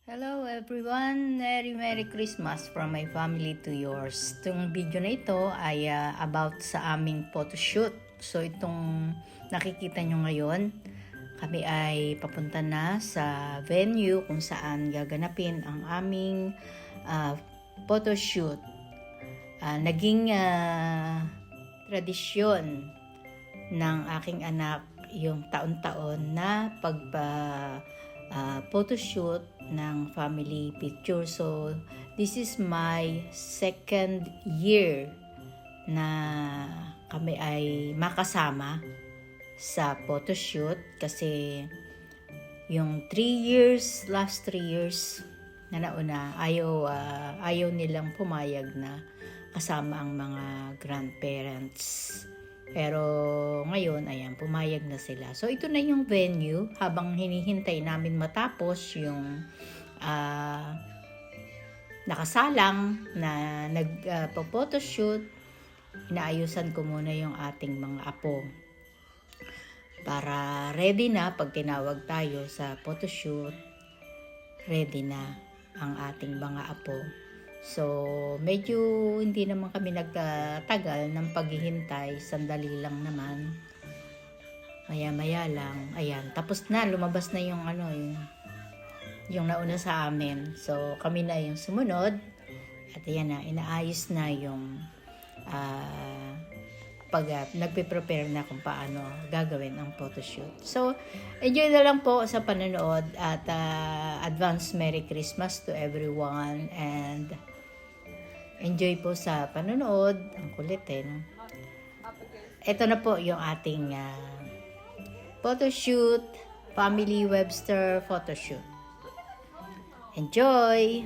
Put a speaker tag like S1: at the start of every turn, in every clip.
S1: Hello everyone! Merry Christmas from my family to yours. Itong video na ito ay about sa aming photoshoot. So itong nakikita nyo ngayon, kami ay papunta na sa venue kung saan gaganapin ang aming photoshoot. Naging tradisyon ng aking anak yung taon-taon na photoshoot ng family picture. So, this is my second year na kami ay makasama sa photoshoot kasi yung last 3 years na nauna, ayaw nilang pumayag na kasama ang mga grandparents. Pero ngayon, ayan, pumayag na sila. So, ito na yung venue habang hinihintay namin matapos yung nakasalang na nagpo-photoshoot. Inaayusan ko muna yung ating mga apo para ready na pag tinawag tayo sa photoshoot. Ready na ang ating mga apo. So, medyo hindi naman kami nagtagal ng paghihintay. Sandali lang naman. Maya-maya lang. Ayan, tapos na. Lumabas na yung yung nauna sa amin. So, kami na yung sumunod. At ayan na, inaayos na yung nagpe-prepare na kung paano gagawin ang photoshoot. So, enjoy na lang po sa panonood at advance Merry Christmas to everyone and enjoy po sa panonood. Ang kulit no? Ito na po yung ating photoshoot, Family Webster photoshoot. Enjoy!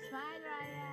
S2: Smile, Ryan.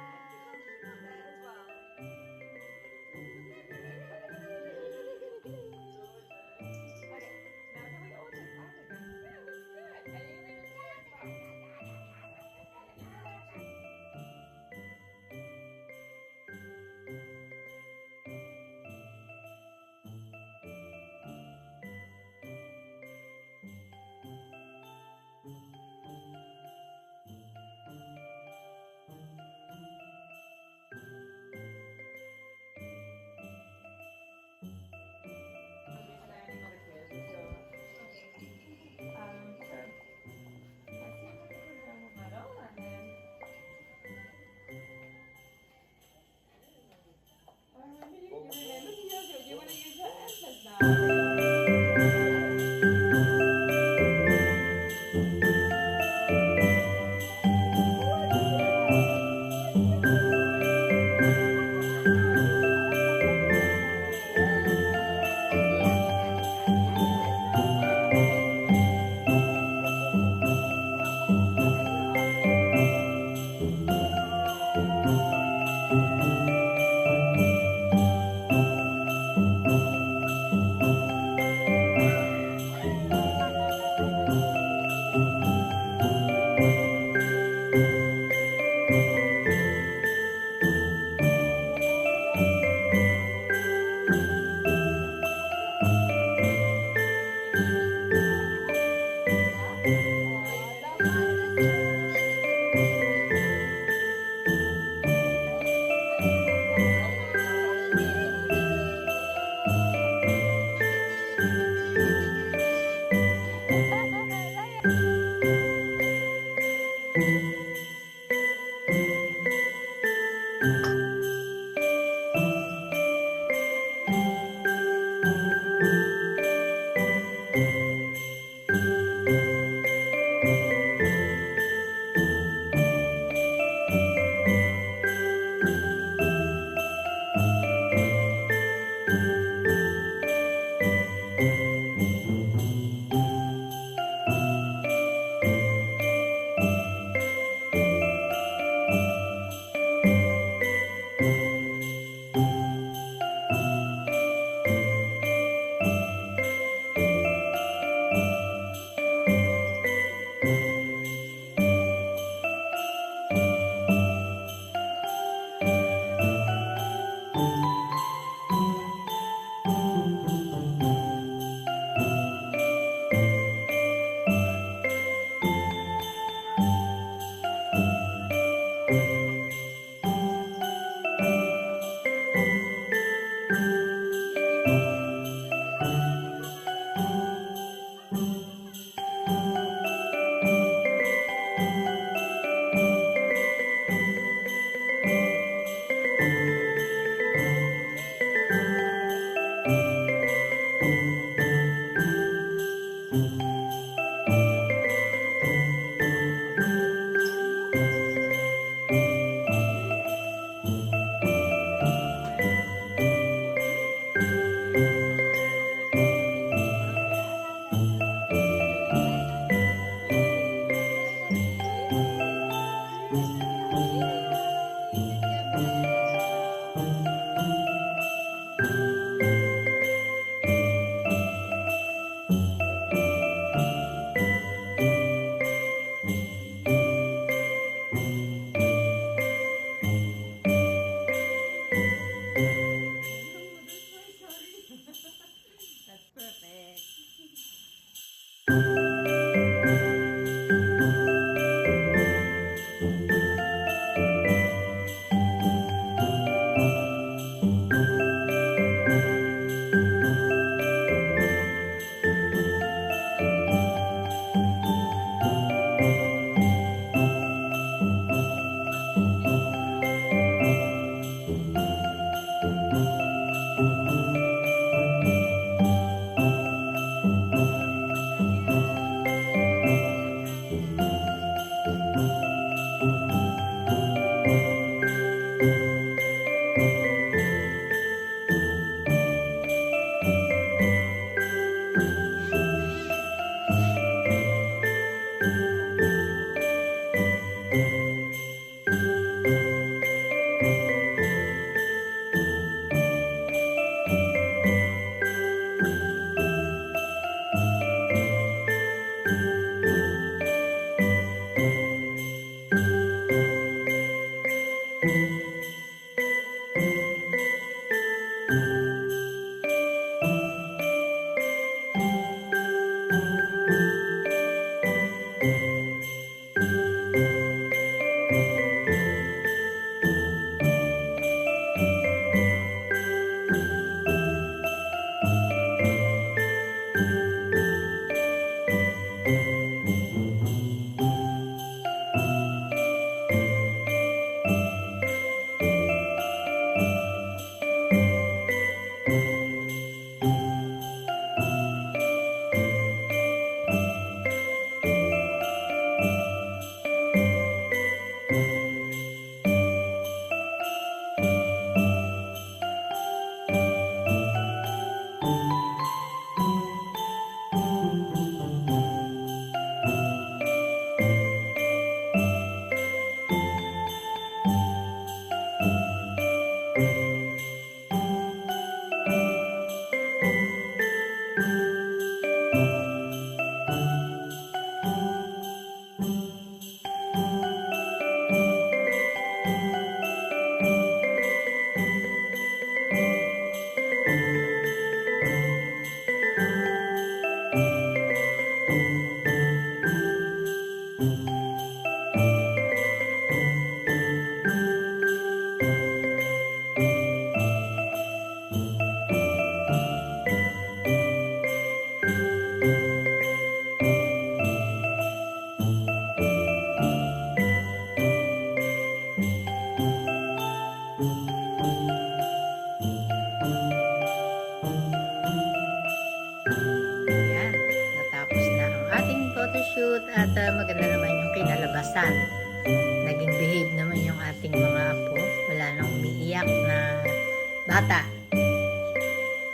S1: Tata.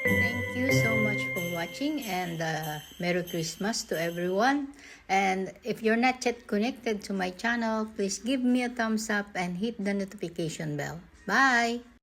S1: Thank you so much for watching, and Merry Christmas to everyone. And if you're not yet connected to my channel, please give me a thumbs up and hit the notification bell. Bye!